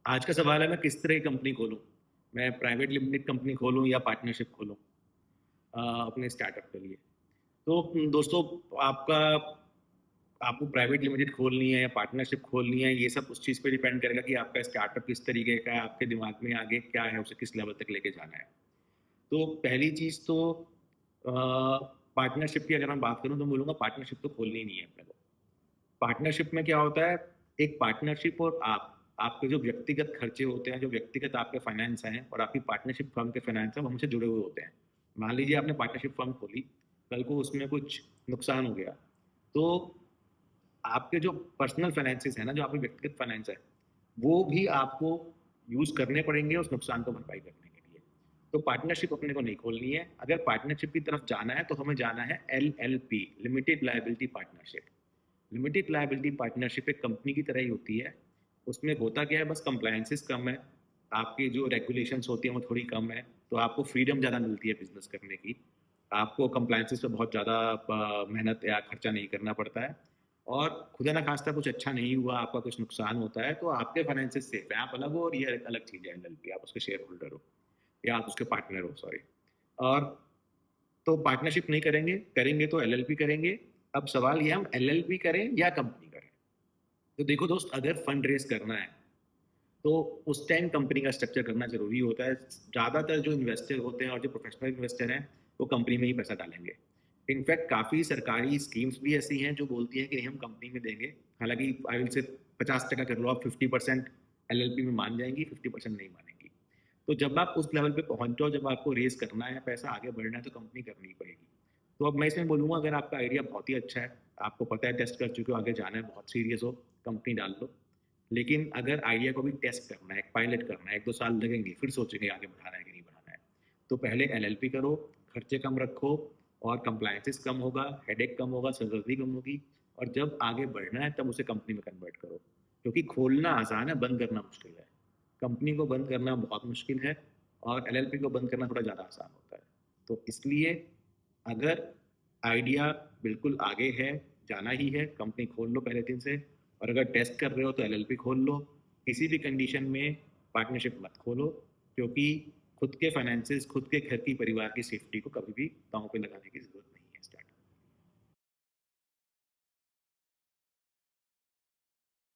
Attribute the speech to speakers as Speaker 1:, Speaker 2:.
Speaker 1: आज का सवाल है मैं किस तरह की कंपनी खोलूँ? मैं प्राइवेट लिमिटेड कंपनी खोलूँ या पार्टनरशिप खोलूँ अपने स्टार्टअप के लिए? तो दोस्तों आपका आपको प्राइवेट लिमिटेड खोलनी है या पार्टनरशिप खोलनी है, ये सब उस चीज़ पे डिपेंड करेगा कि आपका स्टार्टअप किस तरीके का है, आपके दिमाग में आगे क्या है, उसे किस लेवल तक लेके जाना है। तो पहली चीज़ तो अ, पार्टनरशिप की अगर मैं बात करूँ तो मैं बोलूँगा पार्टनरशिप तो खोलनी ही नहीं है अपने को। पार्टनरशिप में क्या होता है, एक पार्टनरशिप और आपके जो व्यक्तिगत खर्चे होते हैं, जो व्यक्तिगत आपके फाइनेंस हैं और आपकी पार्टनरशिप फर्म के फाइनेंस हैं, वो हमसे जुड़े हुए होते हैं। मान लीजिए आपने पार्टनरशिप फर्म खोली, कल को उसमें कुछ नुकसान हो गया, तो आपके जो पर्सनल फाइनेंसेस हैं ना, जो आपके व्यक्तिगत फाइनेंस है, वो भी आपको यूज़ करने पड़ेंगे उस नुकसान को भरपाई करने के लिए। तो पार्टनरशिप अपने को नहीं खोलनी है। अगर पार्टनरशिप की तरफ जाना है, तो हमें जाना है LLP, limited liability partnership. Limited liability partnership एक कंपनी की तरह ही होती है। उसमें होता क्या है, बस कंप्लायंसेस कम है, आपकी जो रेगुलेशंस होती हैं वो थोड़ी कम है, तो आपको फ्रीडम ज़्यादा मिलती है बिज़नेस करने की। आपको कंप्लायंसेस पे बहुत ज़्यादा मेहनत या खर्चा नहीं करना पड़ता है और खुदा ना खास्ता कुछ अच्छा नहीं हुआ, आपका कुछ नुकसान होता है, तो आपके फाइनेंसेस सेफ हैं, आप अलग हो और ये एक अलग चीज़ है एलएलपी, आप उसके शेयर होल्डर हो या आप उसके पार्टनर हो, सॉरी। और तो पार्टनरशिप नहीं करेंगे, करेंगे तो एलएलपी करेंगे। अब सवाल ये है हम एलएलपी करें या कंपनी करें? तो देखो दोस्त, अगर फंड रेज़ करना है, तो उस टाइम कंपनी का स्ट्रक्चर करना ज़रूरी होता है। ज़्यादातर जो इन्वेस्टर होते हैं और जो प्रोफ़ेशनल इन्वेस्टर हैं, वो कंपनी में ही पैसा डालेंगे। इनफैक्ट काफ़ी सरकारी स्कीम्स भी ऐसी हैं जो बोलती हैं कि नहीं हम कंपनी में देंगे। हालाँकि आई विल से 50% कर लो आप, 50% एलएलपी में मान जाएँगी, 50% नहीं मानेंगी। तो जब आप उस लेवल पे पहुँच जाओ, जब आपको रेज़ करना है, पैसा आगे बढ़ना है, तो कंपनी करनी ही पड़ेगी। तो अब मैं इसमें बोलूँगा अगर आपका आइडिया बहुत ही अच्छा है, आपको पता है टेस्ट कर चुके हो, आगे जाना है, बहुत सीरियस हो, कंपनी डाल लो। लेकिन अगर आइडिया को भी टेस्ट करना है, पायलट करना है, 1-2 साल लगेंगे, फिर सोचेंगे आगे बढ़ाना है कि नहीं बढ़ाना है। तो पहले एलएलपी करो, खर्चे कम रखो और कंप्लायंसेस कम होगा, हेडेक कम होगा, सरदर्दी कम होगी और जब आगे बढ़ना है तब उसे कंपनी में कन्वर्ट करो। क्योंकि खोलना आसान है, बंद करना मुश्किल है। कंपनी को बंद करना बहुत मुश्किल है और एलएलपी को बंद करना थोड़ा ज़्यादा आसान होता है। तो इसलिए अगर आइडिया बिल्कुल आगे है, जाना ही है, कंपनी खोल लो पहले दिन से और अगर टेस्ट कर रहे हो तो एलएलपी खोल लो। किसी भी कंडीशन में पार्टनरशिप मत खोलो क्योंकि खुद के फाइनेंसेस, खुद के घर की परिवार की सेफ्टी को कभी भी दाँव पे लगाने की ज़रूरत